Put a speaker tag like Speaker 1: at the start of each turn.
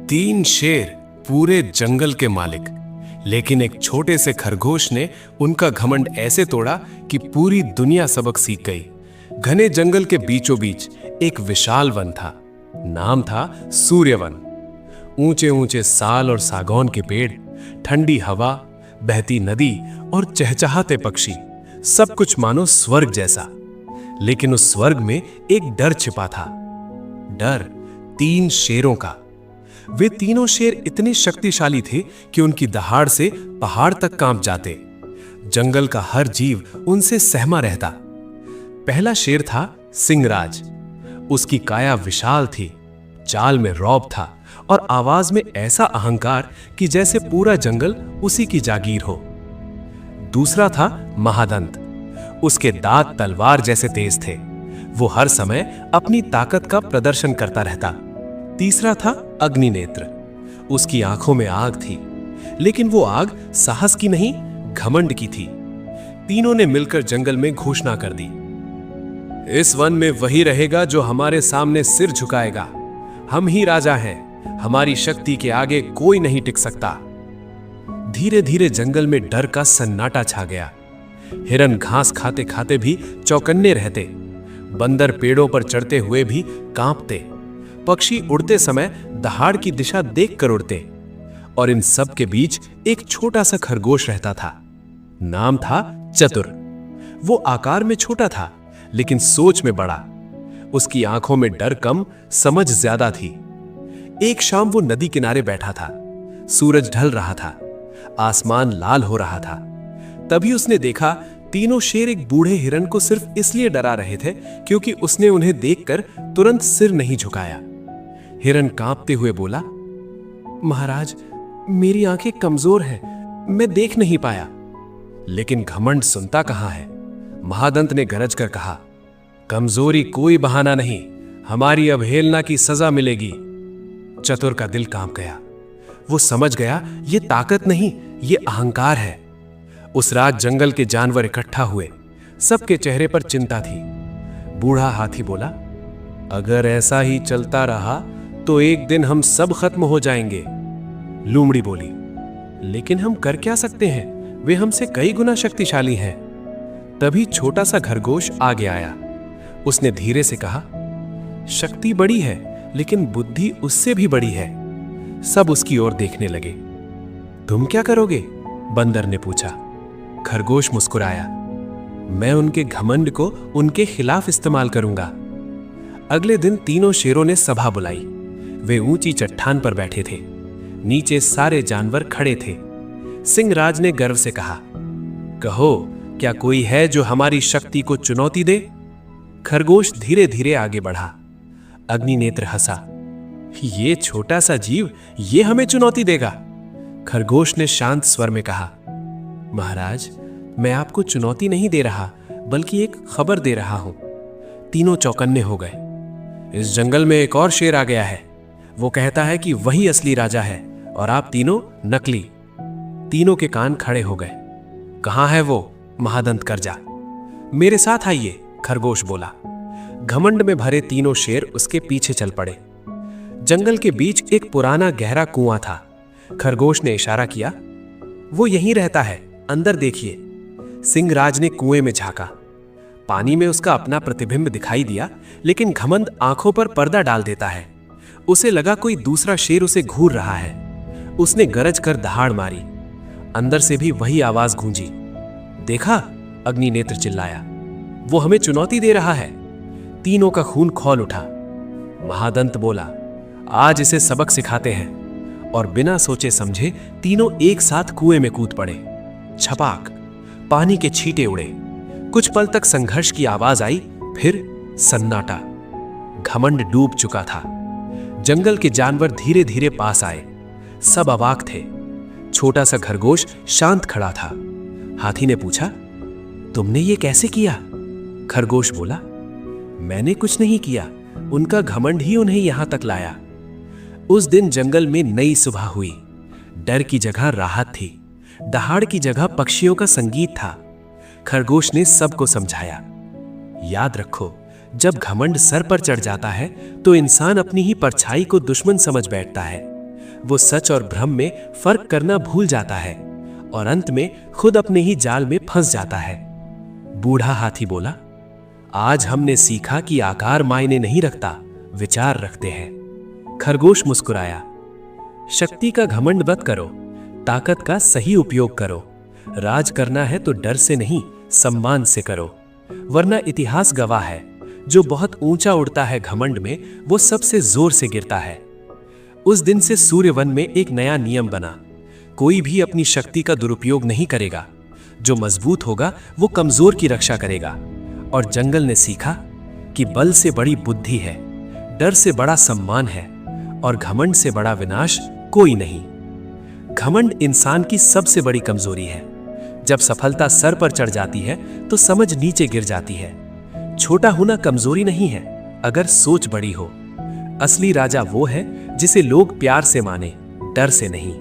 Speaker 1: तीन शेर पूरे जंगल के मालिक, लेकिन एक छोटे से खरगोश ने उनका घमंड ऐसे तोड़ा कि पूरी दुनिया सबक सीख गई। घने जंगल के बीचों बीच एक विशाल वन था। नाम था सूर्यवन। ऊंचे ऊंचे साल और सागौन के पेड़, ठंडी हवा, बहती नदी और चहचहाते पक्षी, सब कुछ मानो स्वर्ग जैसा। लेकिन उस स्वर्ग में एक डर छिपा था। डर तीन शेरों का। वे तीनों शेर इतने शक्तिशाली थे कि उनकी दहाड़ से पहाड़ तक कांप जाते। जंगल का हर जीव उनसे सहमा रहता। पहला शेर था सिंहराज। उसकी काया विशाल थी, चाल में रौब था और आवाज में ऐसा अहंकार कि जैसे पूरा जंगल उसी की जागीर हो। दूसरा था महादंत। उसके दांत तलवार जैसे तेज थे। वो हर समय अपनी ताकत का प्रदर्शन करता रहता। तीसरा था अग्निनेत्र। उसकी आंखों में आग थी, लेकिन वो आग साहस की नहीं, घमंड की थी। तीनों ने मिलकर जंगल में घोषणा कर दी, इस वन में वही रहेगा जो हमारे सामने सिर झुकाएगा। हम ही राजा हैं, हमारी शक्ति के आगे कोई नहीं टिक सकता। धीरे धीरे जंगल में डर का सन्नाटा छा गया। हिरन घास खाते खाते भी चौकन्ने रहते। बंदर पेड़ों पर चढ़ते हुए भी कांपते। पक्षी उड़ते समय दहाड़ की दिशा देखकर उड़ते। और इन सब के बीच एक छोटा सा खरगोश रहता था। नाम था चतुर। वो आकार में छोटा था, लेकिन सोच में बड़ा। उसकी आंखों में डर कम, समझ ज्यादा थी। एक शाम वो नदी किनारे बैठा था। सूरज ढल रहा था, आसमान लाल हो रहा था। तभी उसने देखा तीनों शेर एक बूढ़े हिरन को सिर्फ इसलिए डरा रहे थे क्योंकि उसने उन्हें देखकर तुरंत सिर नहीं झुकाया। हिरन कांपते हुए बोला, महाराज, मेरी आंखें कमजोर हैं, मैं देख नहीं पाया। लेकिन घमंड सुनता कहां है। महादंत ने गरज कर कहा, कमजोरी कोई बहाना नहीं, हमारी अवहेलना की सजा मिलेगी। चतुर का दिल कांप गया। वो समझ गया ये ताकत नहीं, ये अहंकार है। उस रात जंगल के जानवर इकट्ठा हुए। सबके चेहरे पर चिंता थी। बूढ़ा हाथी बोला, अगर ऐसा ही चलता रहा तो एक दिन हम सब खत्म हो जाएंगे। लूमड़ी बोली, लेकिन हम कर क्या सकते हैं, वे हमसे कई गुना शक्तिशाली हैं। तभी छोटा सा खरगोश आगे आया। उसने धीरे से कहा, शक्ति बड़ी है, लेकिन बुद्धि उससे भी बड़ी है। सब उसकी ओर देखने लगे। तुम क्या करोगे? बंदर ने पूछा। खरगोश मुस्कुराया, मैं उनके घमंड को उनके खिलाफ इस्तेमाल करूंगा। अगले दिन तीनों शेरों ने सभा बुलाई। वे ऊंची चट्टान पर बैठे थे। नीचे सारे जानवर खड़े थे। सिंहराज ने गर्व से कहा, कहो, क्या कोई है जो हमारी शक्ति को चुनौती दे? खरगोश धीरे धीरे आगे बढ़ा। अग्निनेत्र हंसा, ये छोटा सा जीव, ये हमें चुनौती देगा। खरगोश ने शांत स्वर में कहा, महाराज, मैं आपको चुनौती नहीं दे रहा, बल्कि एक खबर दे रहा हूं। तीनों चौकन्ने हो गए। इस जंगल में एक और शेर आ गया है। वो कहता है कि वही असली राजा है और आप तीनों नकली। तीनों के कान खड़े हो गए। कहां है वो? महादंत कर जा। मेरे साथ आइए, खरगोश बोला। घमंड में भरे तीनों शेर उसके पीछे चल पड़े। जंगल के बीच एक पुराना गहरा कुआं था। खरगोश ने इशारा किया, वो यहीं रहता है, अंदर देखिए। सिंहराज ने कुएं में झांका। पानी में उसका अपना प्रतिबिंब दिखाई दिया, लेकिन घमंड आंखों पर पर्दा डाल देता है। उसे लगा कोई दूसरा शेर उसे घूर रहा है। उसने गरज कर दहाड़ मारी। अंदर से भी वही आवाज गूंजी। देखा? अग्निनेत्र चिल्लाया, वो हमें चुनौती दे रहा है। तीनों का खून खौल उठा। महादंत बोला, आज इसे सबक सिखाते हैं। और बिना सोचे समझे तीनों एक साथ कुएं में कूद पड़े। छपाक, पानी के छींटे उड़े। कुछ पल तक संघर्ष की आवाज आई, फिर सन्नाटा। घमंड डूब चुका था। जंगल के जानवर धीरे धीरे पास आए। सब अवाक थे। छोटा सा खरगोश शांत खड़ा था। हाथी ने पूछा, तुमने ये कैसे किया? खरगोश बोला, मैंने कुछ नहीं किया, उनका घमंड ही उन्हें यहां तक लाया। उस दिन जंगल में नई सुबह हुई। डर की जगह राहत थी। दहाड़ की जगह पक्षियों का संगीत था। खरगोश ने सबको समझाया, याद रखो, जब घमंड सर पर चढ़ जाता है तो इंसान अपनी ही परछाई को दुश्मन समझ बैठता है। वो सच और भ्रम में फर्क करना भूल जाता है और अंत में खुद अपने ही जाल में फंस जाता है। बूढ़ा हाथी बोला, आज हमने सीखा कि आकार मायने नहीं रखता, विचार रखते हैं। खरगोश मुस्कुराया, शक्ति का घमंड मत करो, ताकत का सही उपयोग करो। राज करना है तो डर से नहीं, सम्मान से करो, वरना इतिहास गवाह है, जो बहुत ऊंचा उड़ता है घमंड में, वो सबसे जोर से गिरता है। उस दिन से सूर्यवन में एक नया नियम बना, कोई भी अपनी शक्ति का दुरुपयोग नहीं करेगा। जो मजबूत होगा वो कमजोर की रक्षा करेगा। और जंगल ने सीखा कि बल से बड़ी बुद्धि है, डर से बड़ा सम्मान है और घमंड से बड़ा विनाश कोई नहीं। घमंड इंसान की सबसे बड़ी कमजोरी है। जब सफलता सर पर चढ़ जाती है तो समझ नीचे गिर जाती है। छोटा होना कमजोरी नहीं है, अगर सोच बड़ी हो। असली राजा वो है जिसे लोग प्यार से माने, डर से नहीं।